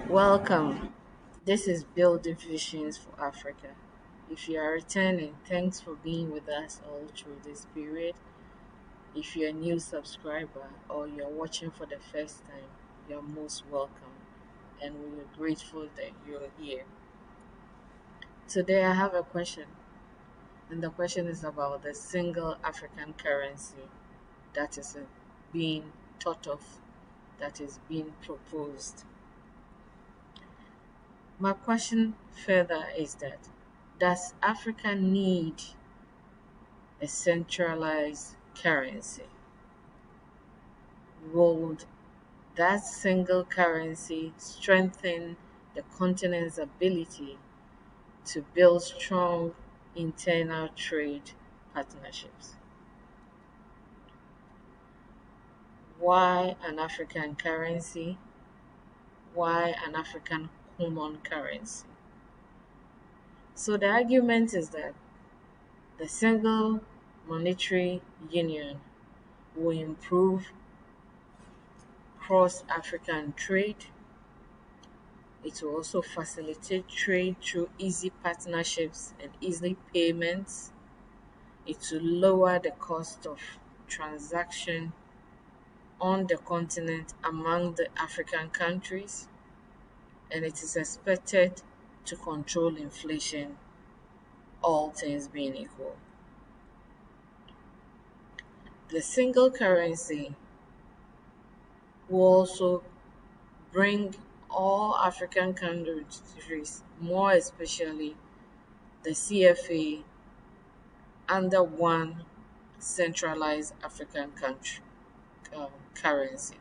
Welcome. This is Building Visions for Africa. If you are returning, thanks for being with us all through this period. If you're a new subscriber or you're watching for the first time, you're most welcome and we are grateful that you're here. Today I have a question, and the question is about the single African currency that is being thought of, that is being proposed. My question further is that does Africa need a centralized currency? Will that single currency strengthen the continent's ability to build strong internal trade partnerships? Why an African currency? Why an African common currency? So the argument is that the single monetary union will improve cross African trade. It will also facilitate trade through easy partnerships and easy payments. It will lower the cost of transaction on the continent among the African countries, and it is expected to control inflation, all things being equal. The single currency will also bring all African countries, more especially the CFA, under one centralized African country currency.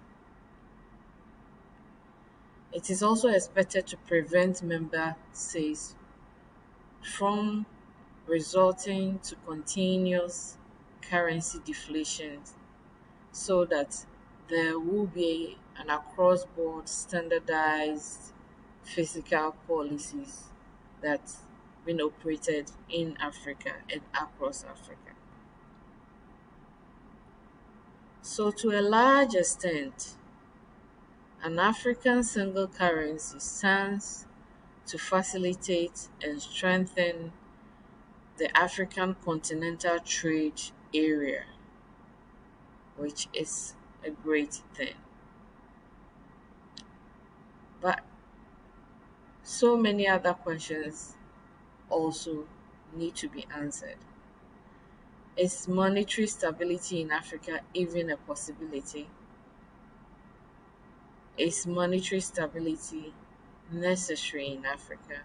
It is also expected to prevent member states from resorting to continuous currency deflation so that there will be an across board standardized fiscal policies that's been operated in Africa and across Africa. So, to a large extent, an African single currency stands to facilitate and strengthen the African continental trade area, which is a great thing. But so many other questions also need to be answered. Is monetary stability in Africa even a possibility? Is monetary stability necessary in Africa?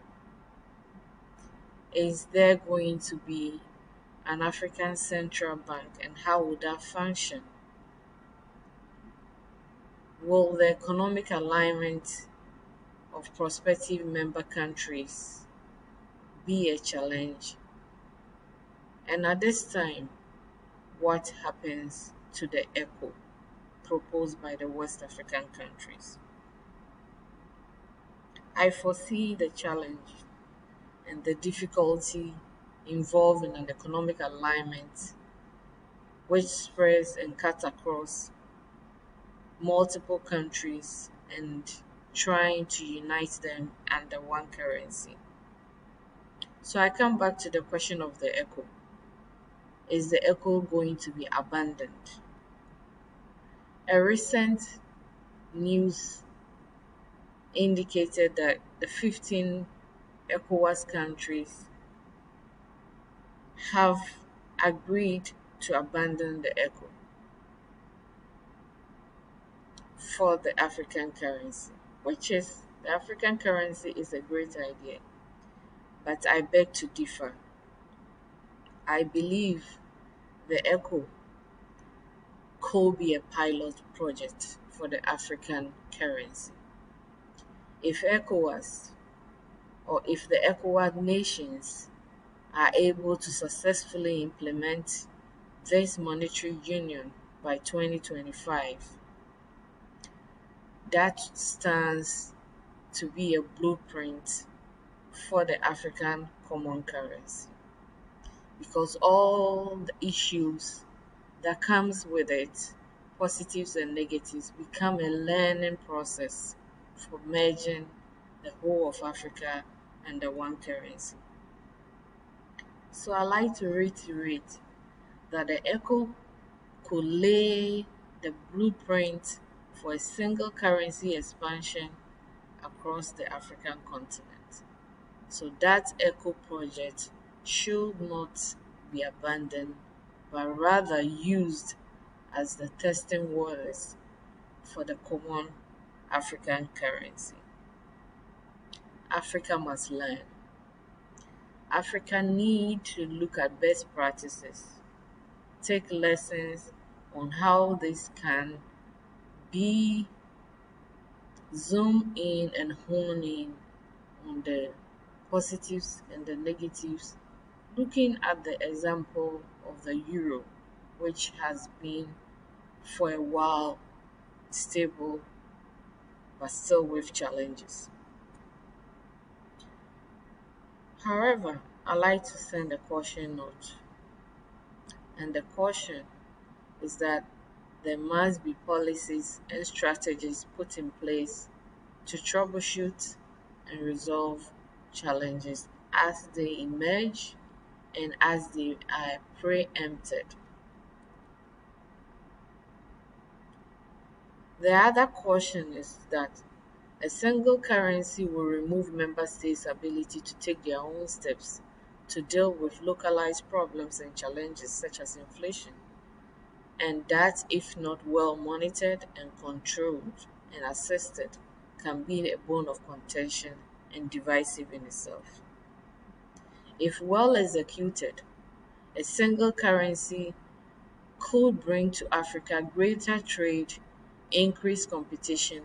Is there going to be an African central bank, and how would that function? Will the economic alignment of prospective member countries be a challenge? And at this time, what happens to the ECO proposed by the West African countries? I foresee the challenge and the difficulty involved in an economic alignment which spreads and cuts across multiple countries and trying to unite them under one currency. So I come back to the question of the ECO. Is the ECO going to be abandoned? A recent news indicated that the 15 ECOWAS countries have agreed to abandon the ECO for the African currency, which is the African currency is a great idea, but I beg to differ. I believe the ECO could be a pilot project for the African currency. If ECOWAS or if the ECOWAS nations are able to successfully implement this monetary union by 2025, that stands to be a blueprint for the African common currency, because all the issues that comes with it, positives and negatives, become a learning process for merging the whole of Africa under one currency. So I like to reiterate that the ECO could lay the blueprint for a single currency expansion across the African continent. So that ECO project should not be abandoned, but rather used as the testing waters for the common African currency. Africa must learn. Africa need to look at best practices, take lessons on how this can be zoom in and hone in on the positives and the negatives, looking at the example of the euro, which has been for a while stable but still with challenges. However, I like to send a caution note, and the caution is that there must be policies and strategies put in place to troubleshoot and resolve challenges as they emerge and as they are preempted. The other caution is that a single currency will remove member states' ability to take their own steps to deal with localized problems and challenges such as inflation, and that, if not well monitored and controlled and assisted, can be a bone of contention and divisive in itself. If well executed, a single currency could bring to Africa greater trade, increased competition,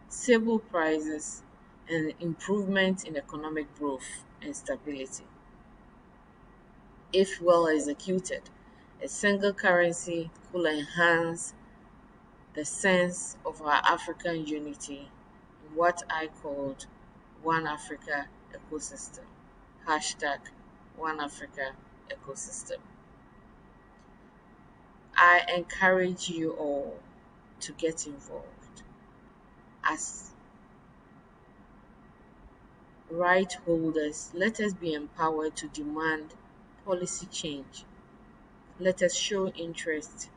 stable prices, and improvement in economic growth and stability. If well executed, a single currency could enhance the sense of our African unity in what I called One Africa ecosystem. Hashtag One Africa ecosystem. I encourage you all to get involved. As right holders, let us be empowered to demand policy change. Let us show interest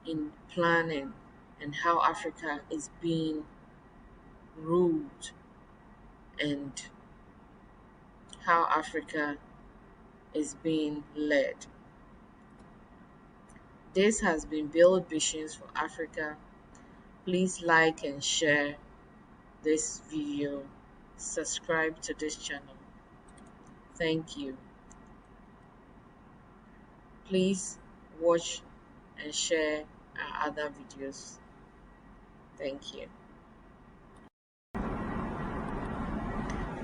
in planning and how Africa is being ruled and how Africa is being led. This has been Build Visions for Africa. Please like and share this video. Subscribe to this channel. Thank you. Please watch and share our other videos. Thank you.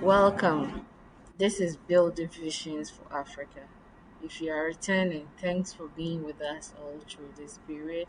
Welcome. This is Building Visions for Africa. If you are returning, thanks for being with us all through this period.